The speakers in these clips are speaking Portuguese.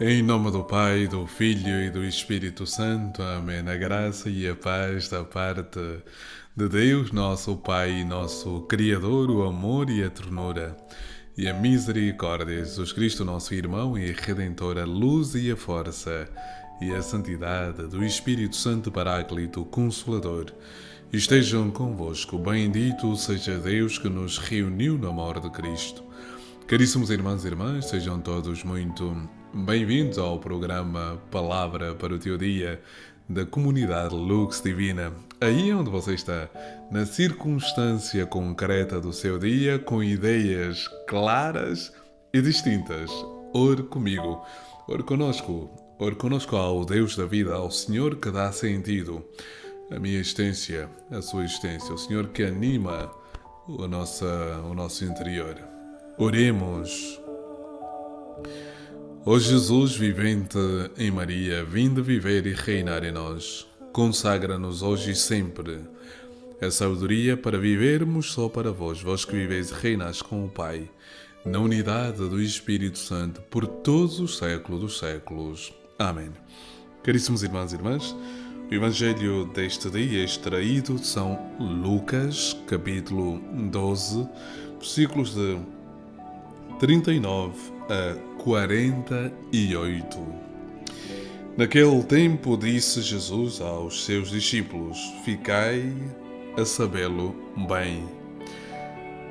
Em nome do Pai, do Filho e do Espírito Santo. Amém. A graça e a paz da parte de Deus, nosso Pai e nosso Criador, o amor e a ternura e a misericórdia de Jesus Cristo, nosso irmão e Redentor, a luz e a força e a santidade do Espírito Santo Paráclito Consolador estejam convosco. Bendito seja Deus que nos reuniu no amor de Cristo. Caríssimos irmãos e irmãs, sejam todos muito bem-vindos ao programa Palavra para o Teu Dia da comunidade Lux Divina. Aí onde você está, na circunstância concreta do seu dia, com ideias claras e distintas. Ore comigo, ore conosco ao Deus da vida, ao Senhor que dá sentido à minha existência, à sua existência, o Senhor que anima o nosso interior. Oremos. Ó Jesus vivente em Maria, vinde viver e reinar em nós. Consagra-nos hoje e sempre a sabedoria para vivermos só para vós, vós que viveis e reinais com o Pai, na unidade do Espírito Santo, por todos os séculos dos séculos. Amém. Caríssimos irmãos e irmãs, o Evangelho deste dia é extraído de São Lucas, capítulo 12, versículos de 39 a 48. Naquele tempo disse Jesus aos seus discípulos: Ficai a sabê-lo bem.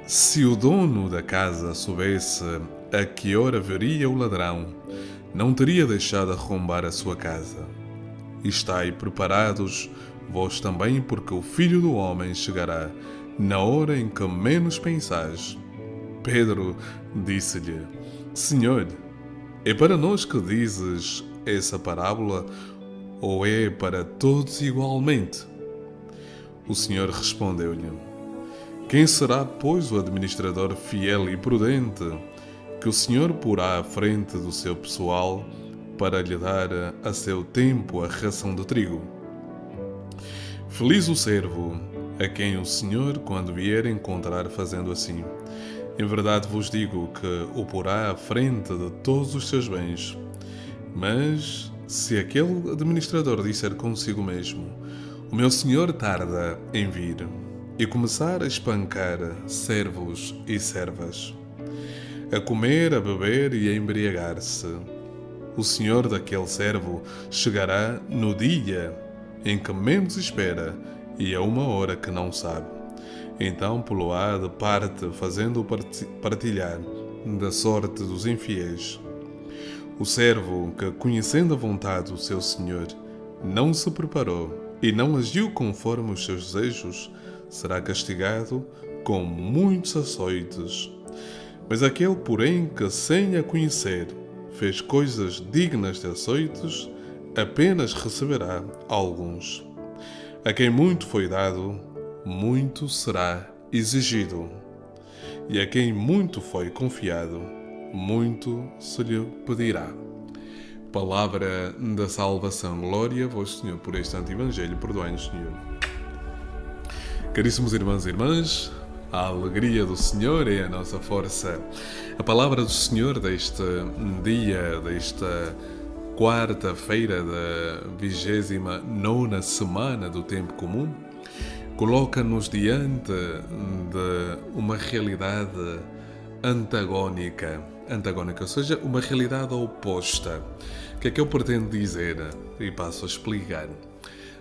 Se o dono da casa soubesse a que hora viria o ladrão, não teria deixado arrombar a sua casa. Estai preparados vós também, porque o Filho do Homem chegará na hora em que menos pensais. Pedro disse-lhe: Senhor, é para nós que dizes essa parábola ou é para todos igualmente? O Senhor respondeu-lhe: Quem será, pois, o administrador fiel e prudente que o Senhor porá à frente do seu pessoal para lhe dar a seu tempo a ração de trigo? Feliz o servo a quem o Senhor, quando vier, encontrar fazendo assim. Em verdade vos digo que o porá à frente de todos os seus bens. Mas, se aquele administrador disser consigo mesmo: O meu senhor tarda em vir, e começar a espancar servos e servas, a comer, a beber e a embriagar-se, o senhor daquele servo chegará no dia em que menos espera e a uma hora que não sabe. Então pô-lo-á de parte, fazendo-o partilhar da sorte dos infiéis. O servo que, conhecendo a vontade do seu senhor, não se preparou e não agiu conforme os seus desejos, será castigado com muitos açoites. Mas aquele, porém, que sem a conhecer fez coisas dignas de açoites, apenas receberá alguns. A quem muito foi dado, muito será exigido. E a quem muito foi confiado, muito se lhe pedirá. Palavra da salvação. Glória a vós, Senhor, por este santo Evangelho. Perdoai-nos, Senhor. Caríssimos irmãos e irmãs, a alegria do Senhor é a nossa força. A palavra do Senhor deste dia, desta quarta-feira da 29ª semana do tempo comum, coloca-nos diante de uma realidade antagónica, ou seja, uma realidade oposta. O que é que eu pretendo dizer? E passo a explicar.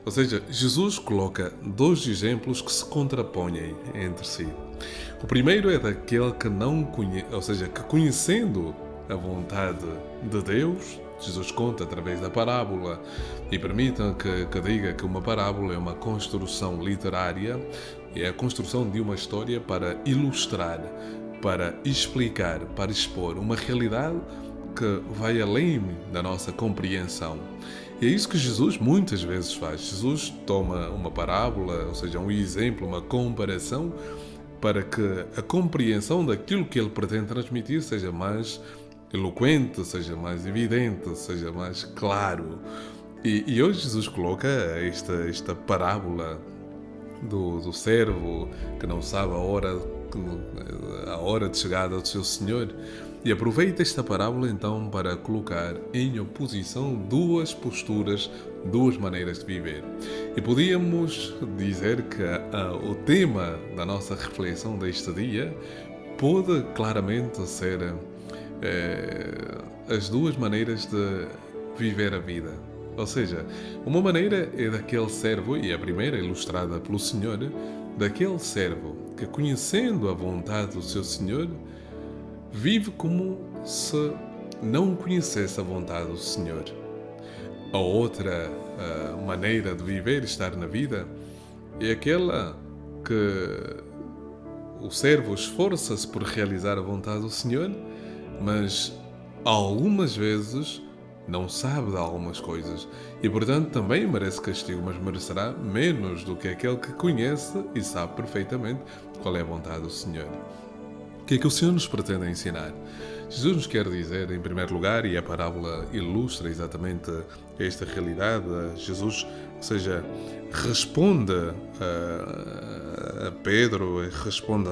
Ou seja, Jesus coloca dois exemplos que se contrapõem entre si. O primeiro é daquele que não conhece, ou seja, que conhecendo a vontade de Deus, Jesus conta através da parábola, e permitam que diga que uma parábola é uma construção literária, é a construção de uma história para ilustrar, para explicar, para expor uma realidade que vai além da nossa compreensão. E é isso que Jesus muitas vezes faz. Jesus toma uma parábola, ou seja, um exemplo, uma comparação, para que a compreensão daquilo que ele pretende transmitir seja mais eloquente, seja mais evidente, seja mais claro. E hoje Jesus coloca esta parábola do servo que não sabe a hora de chegada do seu Senhor. E aproveita esta parábola então para colocar em oposição duas posturas, duas maneiras de viver. E podíamos dizer que o tema da nossa reflexão deste dia pode claramente ser as duas maneiras de viver a vida. Ou seja, uma maneira é daquele servo, e a primeira ilustrada pelo Senhor, daquele servo que, conhecendo a vontade do seu Senhor, vive como se não conhecesse a vontade do Senhor. A outra maneira de viver, estar na vida, é aquela que o servo esforça-se por realizar a vontade do Senhor, mas algumas vezes não sabe de algumas coisas e, portanto, também merece castigo, mas merecerá menos do que aquele que conhece e sabe perfeitamente qual é a vontade do Senhor. O que é que o Senhor nos pretende ensinar? Jesus nos quer dizer, em primeiro lugar, e a parábola ilustra exatamente esta realidade, Jesus, ou seja, responde a Pedro, responde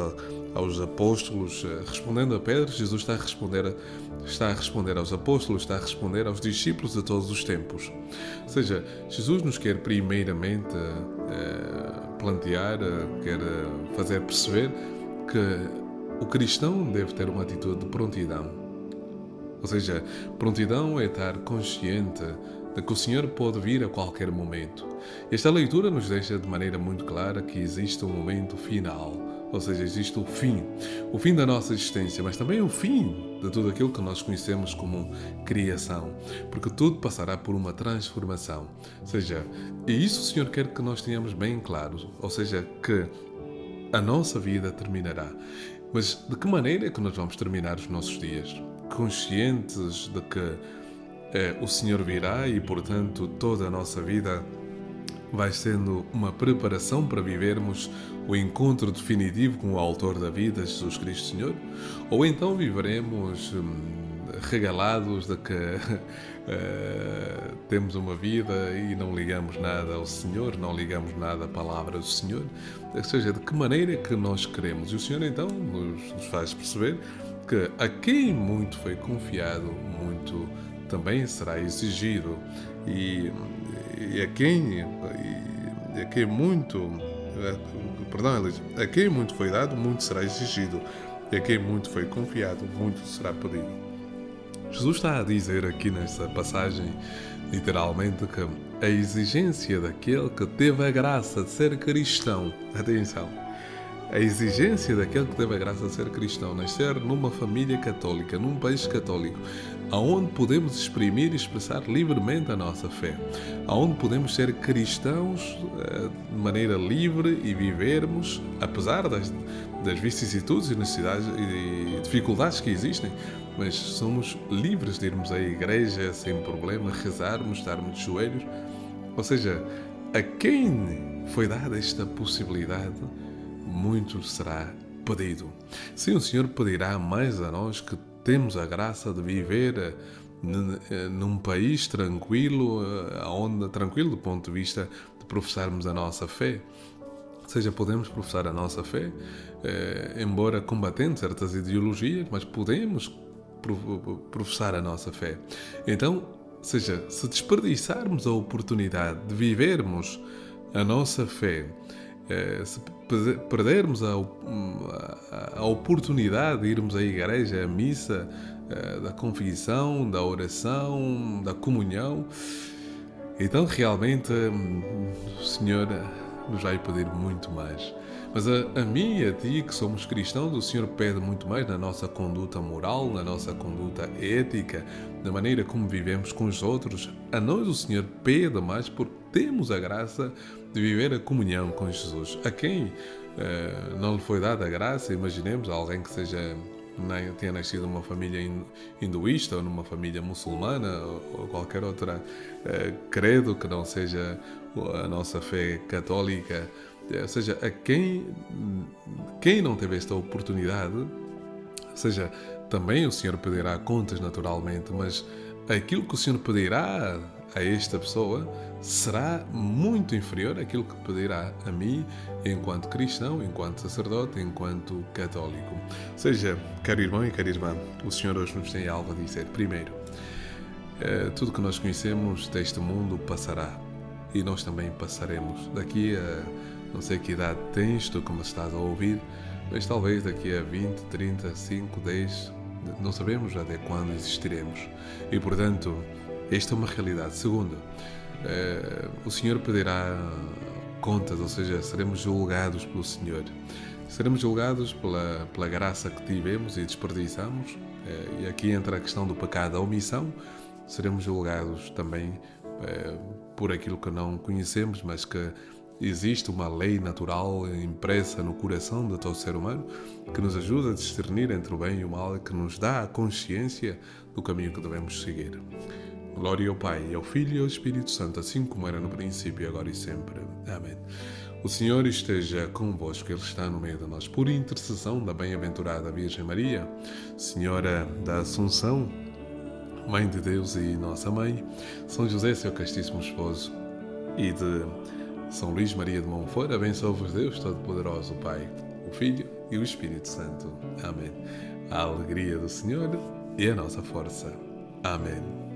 aos apóstolos. Respondendo a Pedro, Jesus está a responder aos apóstolos, está a responder aos discípulos de todos os tempos. Ou seja, Jesus nos quer primeiramente plantear, quer fazer perceber que o cristão deve ter uma atitude de prontidão. Ou seja, prontidão é estar consciente de que o Senhor pode vir a qualquer momento. Esta leitura nos deixa de maneira muito clara que existe um momento final. Ou seja, existe o fim da nossa existência, mas também o fim de tudo aquilo que nós conhecemos como criação. Porque tudo passará por uma transformação. Ou seja, e isso o Senhor quer que nós tenhamos bem claro. Ou seja, que a nossa vida terminará. Mas de que maneira é que nós vamos terminar os nossos dias? Conscientes de que o Senhor virá e, portanto, toda a nossa vida vai sendo uma preparação para vivermos o encontro definitivo com o Autor da vida, Jesus Cristo Senhor? Ou então viveremos regalados de que temos uma vida e não ligamos nada ao Senhor, não ligamos nada à palavra do Senhor? Ou seja, de que maneira é que nós queremos? E o Senhor então nos faz perceber que a quem muito foi confiado, muito também será exigido, e a quem muito foi dado, muito será exigido, e a quem muito foi confiado, muito será pedido. Jesus está a dizer aqui nesta passagem, literalmente, que a exigência daquele que teve a graça de ser cristão, atenção, a exigência daquele que teve a graça de ser cristão, nascer numa família católica, num país católico, aonde podemos exprimir e expressar livremente a nossa fé, aonde podemos ser cristãos de maneira livre e vivermos, apesar das vicissitudes e necessidades e dificuldades que existem, mas somos livres de irmos à igreja sem problema, rezarmos, estarmos de joelhos. Ou seja, a quem foi dada esta possibilidade, muito será pedido. Sim, o Senhor pedirá mais a nós que temos a graça de viver num país tranquilo, tranquilo do ponto de vista de professarmos a nossa fé. Ou seja, podemos professar a nossa fé, embora combatendo certas ideologias, mas podemos professar a nossa fé. Então, ou seja, se desperdiçarmos a oportunidade de vivermos a nossa fé, se perdermos a oportunidade de irmos à igreja, à missa, da confissão, da oração, da comunhão, então realmente o Senhor nos vai pedir muito mais. Mas a mim e a ti, que somos cristãos, o Senhor pede muito mais na nossa conduta moral, na nossa conduta ética, na maneira como vivemos com os outros. A nós o Senhor pede mais porque temos a graça de viver a comunhão com Jesus. A quem não lhe foi dada a graça, imaginemos alguém que tenha nascido numa família hinduísta ou numa família muçulmana ou qualquer outra credo que não seja a nossa fé católica. Ou seja, a quem não teve esta oportunidade, ou seja, também o Senhor pedirá contas naturalmente, mas aquilo que o Senhor pedirá a esta pessoa será muito inferior àquilo que pedirá a mim enquanto cristão, enquanto sacerdote, enquanto católico. Ou seja, caro irmão e cara irmã, o Senhor hoje nos tem algo a dizer. Primeiro, tudo que nós conhecemos deste mundo passará e nós também passaremos. Daqui a não sei que idade tens, tu que me estás a ouvir, mas talvez daqui a 20, 30, 5, 10, não sabemos até quando existiremos. E portanto, esta é uma realidade. Segundo, o Senhor pedirá contas, ou seja, seremos julgados pelo Senhor. Seremos julgados pela graça que tivemos e desperdiçamos, e aqui entra a questão do pecado, a omissão. Seremos julgados também por aquilo que não conhecemos, mas que existe uma lei natural impressa no coração de todo ser humano que nos ajuda a discernir entre o bem e o mal, que nos dá a consciência do caminho que devemos seguir. Glória ao Pai, ao Filho e ao Espírito Santo, assim como era no princípio, agora e sempre. Amém. O Senhor esteja convosco, Ele está no meio de nós. Por intercessão da bem-aventurada Virgem Maria, Senhora da Assunção, Mãe de Deus e Nossa Mãe, São José, seu castíssimo esposo, e de São Luís Maria de Montfort, abençoe-vos Deus Todo-Poderoso, o Pai, o Filho e o Espírito Santo. Amém. A alegria do Senhor e a nossa força. Amém.